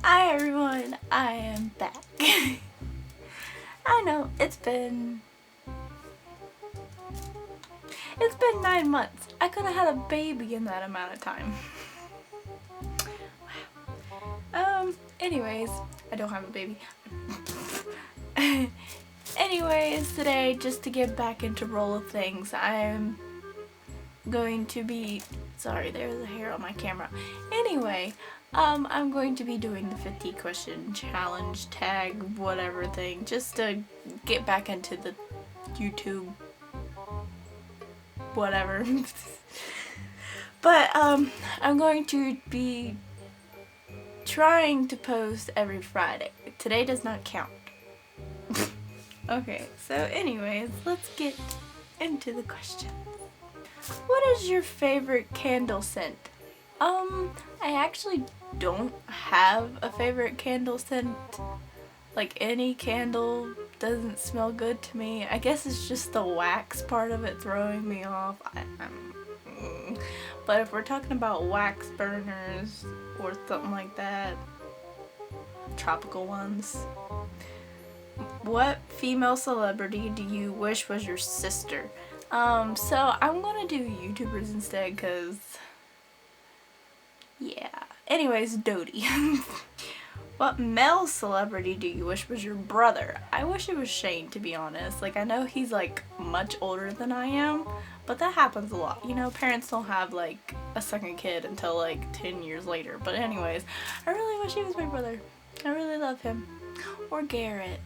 Hi everyone, I am back. I know, it's been 9 months. I could have had a baby in that amount of time. Anyways, I don't have a baby. Anyways, today, just to get back into roll of things, I'm going to be, sorry, there's a hair on my camera. Anyway, I'm going to be doing the 50 question challenge tag whatever thing just to get back into the YouTube whatever. But I'm going to be trying to post every Friday. Today does not count. Okay, so anyways, let's get into the question. What is your favorite candle scent? I actually don't have a favorite candle scent. Like, any candle doesn't smell good to me. I guess it's just the wax part of it throwing me off. But if we're talking about wax burners or something like that, tropical ones. What female celebrity do you wish was your sister? So I'm gonna do YouTubers instead, cause yeah. Anyways, Dodie. What male celebrity do you wish was your brother? I wish it was Shane, to be honest. Like, I know he's like much older than I am, but that happens a lot. You know, parents don't have like a second kid until like 10 years later. But anyways, I really wish he was my brother. I really love him. Or Garrett.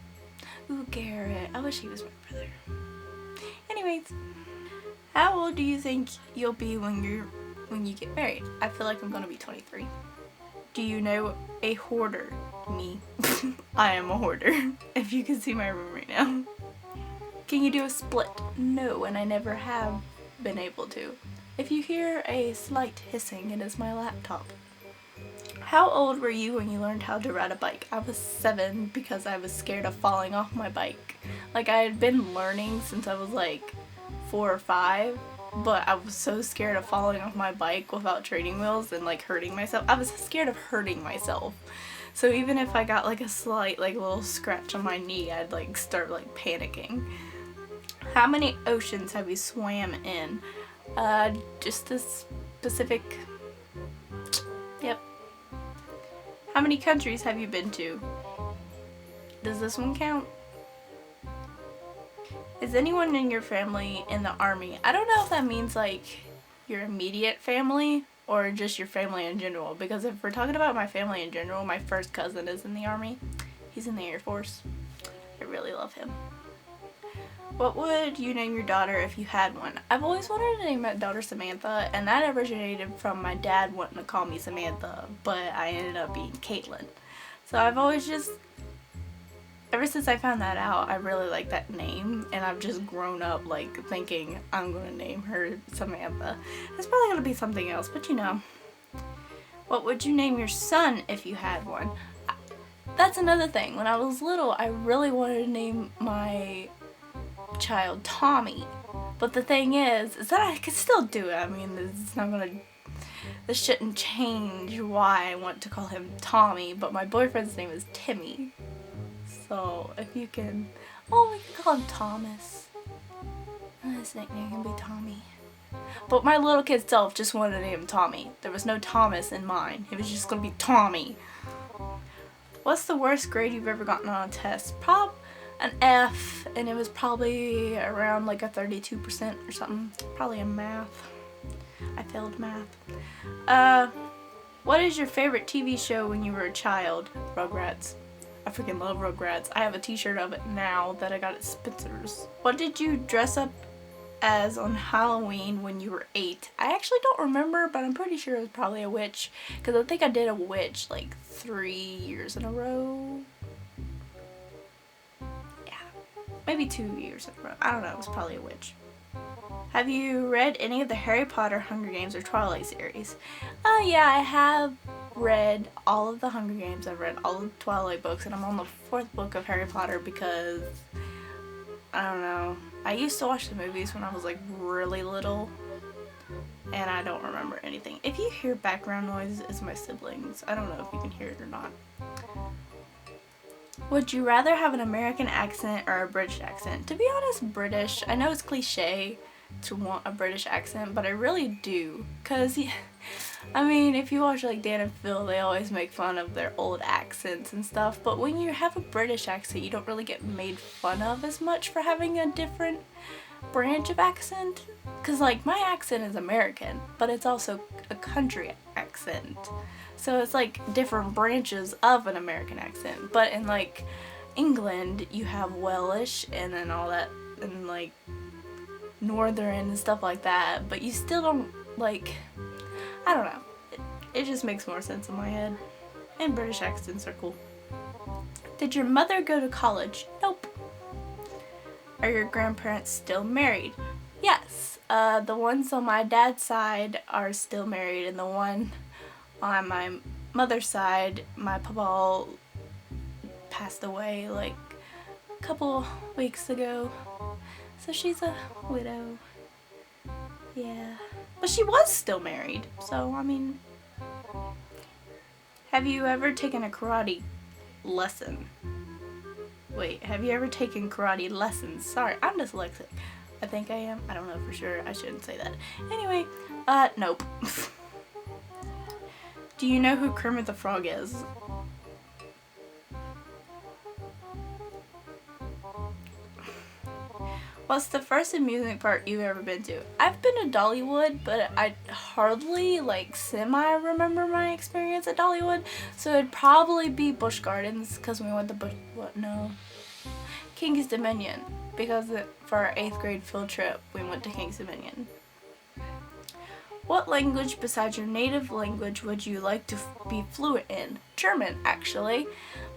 Ooh, Garrett. I wish he was my brother. Anyways, how old do you think you'll be when you get married? I feel like I'm gonna be 23. Do you know a hoarder? Me. I am a hoarder. If you can see my room right now. Can you do a split? No, and I never have been able to. If you hear a slight hissing, it is my laptop. How old were you when you learned how to ride a bike? I was 7 because I was scared of falling off my bike. Like, I had been learning since I was like 4 or 5, but I was so scared of falling off my bike without training wheels and like hurting myself. I was scared of hurting myself. So even if I got like a slight like little scratch on my knee, I'd like start like panicking. How many oceans have you swam in? Just this specific. Yep. How many countries have you been to? Does this one count? Is anyone in your family in the army? I don't know if that means like your immediate family or just your family in general, because if we're talking about my family in general, my first cousin is in the army. He's in the Air Force. I really love him. What would you name your daughter if you had one? I've always wanted to name my daughter Samantha, and that originated from my dad wanting to call me Samantha, but I ended up being Kaitlynn. So I've always just, ever since I found that out, I really like that name, and I've just grown up like thinking I'm gonna name her Samantha. It's probably gonna be something else, but you know. What would you name your son if you had one? That's another thing. When I was little, I really wanted to name my child Tommy, but the thing is that I could still do it. I mean, this shouldn't change why I want to call him Tommy, but my boyfriend's name is Timmy. So if you can, we can call him Thomas. His nickname can be Tommy. But my little kid self just wanted to name him Tommy. There was no Thomas in mine. It was just gonna be Tommy. What's the worst grade you've ever gotten on a test? An F, and it was probably around like a 32% or something. Probably in math. I failed math. What is your favorite TV show when you were a child? Rugrats. I freaking love Rugrats. I have a t-shirt of it now that I got at Spencer's. What did you dress up as on Halloween when you were 8? I actually don't remember, but I'm pretty sure it was probably a witch, because I think I did a witch like 3 years in a row. Maybe 2 years in a row. I don't know, it was probably a witch. Have you read any of the Harry Potter, Hunger Games, or Twilight series? Yeah, I have read all of the Hunger Games. I've read all of the Twilight books, and I'm on the 4th book of Harry Potter because, I don't know, I used to watch the movies when I was like really little, and I don't remember anything. If you hear background noise, it's my siblings. I don't know if you can hear it or not. Would you rather have an American accent or a British accent? To be honest, British. I know it's cliche to want a British accent, but I really do. Because, I mean, if you watch like Dan and Phil, they always make fun of their old accents and stuff. But when you have a British accent, you don't really get made fun of as much for having a different branch of accent. Because, like, my accent is American, but it's also a country accent. So it's like different branches of an American accent. But in like England, you have Welsh and then all that, and like Northern and stuff like that. But you still don't, like, I don't know. It just makes more sense in my head. And British accents are cool. Did your mother go to college? Nope. Are your grandparents still married? Yes. The ones on my dad's side are still married, and the one on my mother's side, my papa passed away like a couple weeks ago. So she's a widow. Yeah. But she was still married. So, I mean. Have you ever taken a karate lesson? Wait, have you ever taken karate lessons? Sorry, I'm dyslexic. I think I am. I don't know for sure. I shouldn't say that. Anyway, nope. Do you know who Kermit the Frog is? What's the first amusement park you've ever been to? I've been to Dollywood, but I hardly, like, semi-remember my experience at Dollywood. So it'd probably be Busch Gardens, because we went to King's Dominion. Because for our 8th grade field trip, we went to King's Dominion. What language besides your native language would you like to be fluent in? German, actually.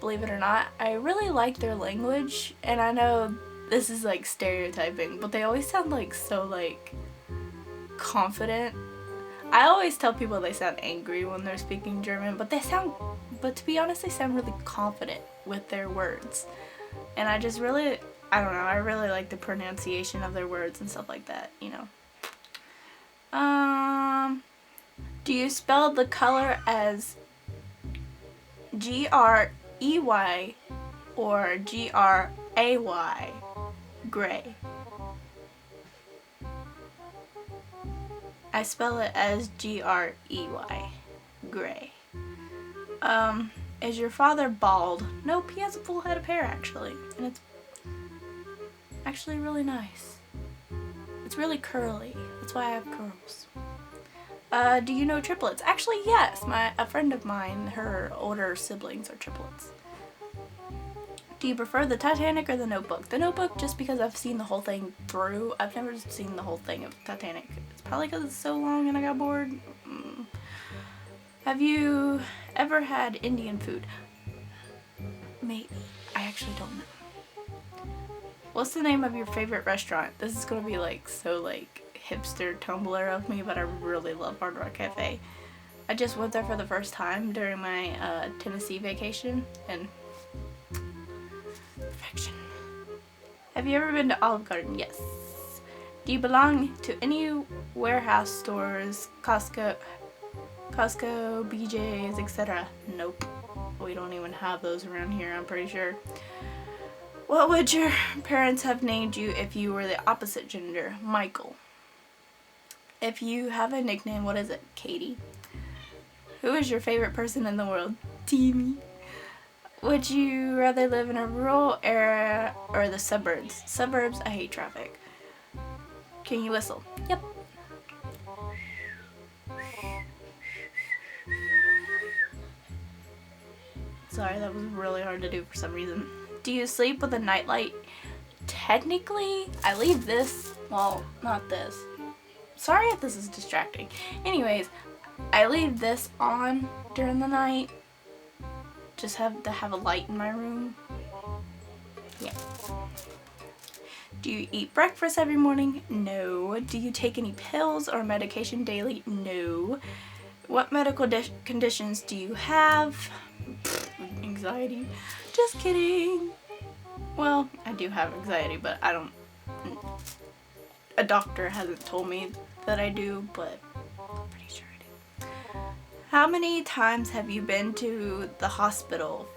Believe it or not. I really like their language, and I know this is like stereotyping, but they always sound like so like confident. I always tell people they sound angry when they're speaking German, but to be honest, they sound really confident with their words. And I just really, I don't know, I really like the pronunciation of their words and stuff like that, you know. Do you spell the color as G-R-E-Y or G-R-A-Y? Gray. I spell it as G-R-E-Y. Gray. Is your father bald? Nope, he has a full head of hair actually. And it's actually really nice. It's really curly. That's why I have curls. Do you know triplets? Actually, yes. A friend of mine, her older siblings are triplets. Do you prefer the Titanic or the Notebook? The Notebook, just because I've seen the whole thing through. I've never seen the whole thing of Titanic. It's probably because it's so long and I got bored. Have you ever had Indian food? Maybe. I actually don't know. What's the name of your favorite restaurant? This is gonna be like so like hipster Tumblr of me, but I really love Hard Rock Cafe. I just went there for the first time during my Tennessee vacation, and perfection. Have you ever been to Olive Garden? Yes. Do you belong to any warehouse stores, Costco, BJ's, etc.? Nope. We don't even have those around here, I'm pretty sure. What would your parents have named you if you were the opposite gender? Michael. If you have a nickname, what is it? Katie. Who is your favorite person in the world? Timmy. Would you rather live in a rural area or the suburbs? Suburbs, I hate traffic. Can you whistle? Yep. Sorry, that was really hard to do for some reason. Do you sleep with a nightlight? Technically, I leave this, well, not this. Sorry if this is distracting. Anyways, I leave this on during the night. Just have to have a light in my room. Yeah. Do you eat breakfast every morning? No. Do you take any pills or medication daily? No. What medical conditions do you have? Anxiety. Just kidding. Well, I do have anxiety, but I don't. A doctor hasn't told me that I do, but How many times have you been to the hospital?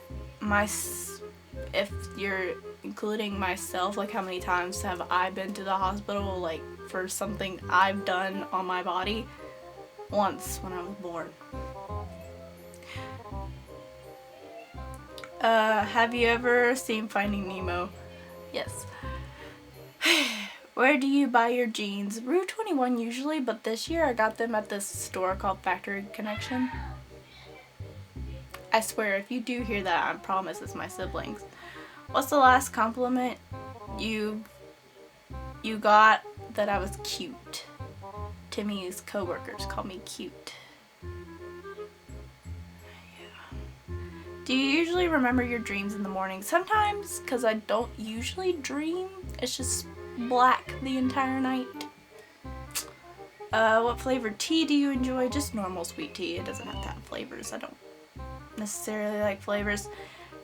If you're including myself, like how many times have I been to the hospital, like for something I've done on my body? Once, when I was born. Have you ever seen Finding Nemo? Yes. Where do you buy your jeans? Rue 21 usually, but this year I got them at this store called Factory Connection. I swear, if you do hear that, I promise it's my siblings. What's the last compliment you got that I was cute? Timmy's coworkers call me cute. Yeah. Do you usually remember your dreams in the morning? Sometimes, because I don't usually dream. It's just black the entire night. What flavored tea do you enjoy? Just normal sweet tea. It doesn't have to have flavors. I don't necessarily like flavors.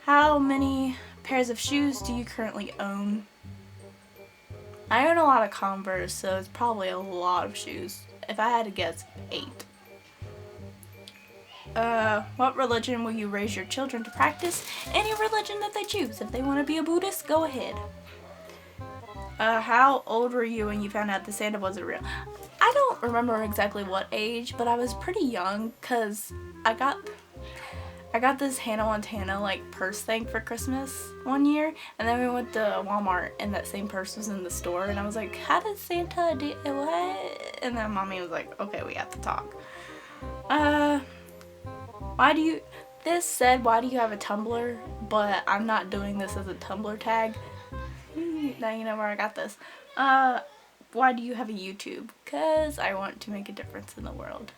How many pairs of shoes do you currently own? I own a lot of Converse, so it's probably a lot of shoes. If I had to guess, 8. What religion will you raise your children to practice? Any religion that they choose. If they want to be a Buddhist, go ahead. How old were you when you found out the Santa wasn't real? I don't remember exactly what age, but I was pretty young because I got this Hannah Montana like purse thing for Christmas one year, and then we went to Walmart and that same purse was in the store, and I was like, how does Santa do what? And then mommy was like, okay, we have to talk. This said, why do you have a Tumblr? But I'm not doing this as a Tumblr tag. Now you know where I got this. Why do you have a YouTube? Because I want to make a difference in the world.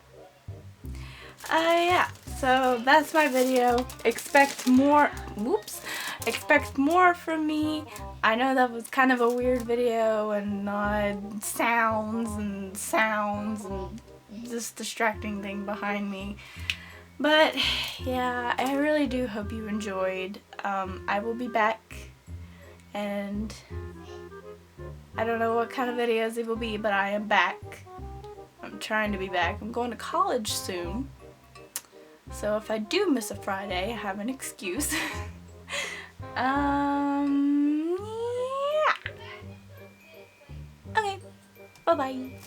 Yeah, so that's my video. Expect more from me. I know that was kind of a weird video and sounds and this distracting thing behind me. But yeah, I really do hope you enjoyed. I will be back, and I don't know what kind of videos it will be, but I am back. I'm trying to be back. I'm going to college soon. So if I do miss a Friday, I have an excuse. Yeah. Okay. Bye-bye.